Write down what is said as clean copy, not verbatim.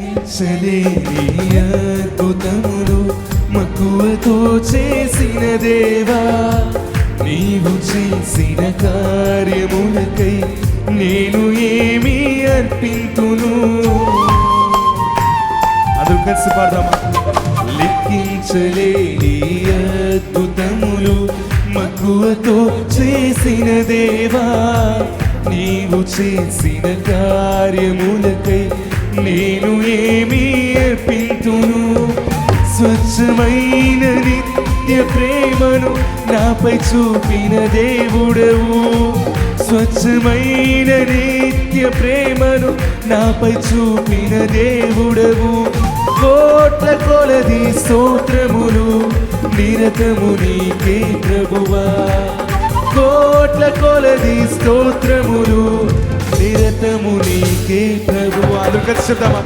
లెక్కించలేని అద్భుతములు మక్కువతో చేసిన దేవా, నీవు చేసిన కార్యములకై నేను ఏమి అర్పింతును. అందరూ కలిసి పాడదామా? లెక్కించలేని అద్భుతములు మక్కువతో చేసిన దేవా, నీవు చేసిన కార్యములకై నేను ఏమి అర్పింతును. స్వచ్ఛమైన నిత్య ప్రేమను నాపై చూపిన దేవుడవు, స్వచ్ఛమైన నిత్య ప్రేమను నాపై చూపిన దేవుడవు. కోట్ల కొలది స్తోత్రములు నిరతము నీకే ప్రభువా, కోట్ల కొలది స్తోత్రములు నిరతము నీకే ప్రభువా. కలిసి చెప్తామా?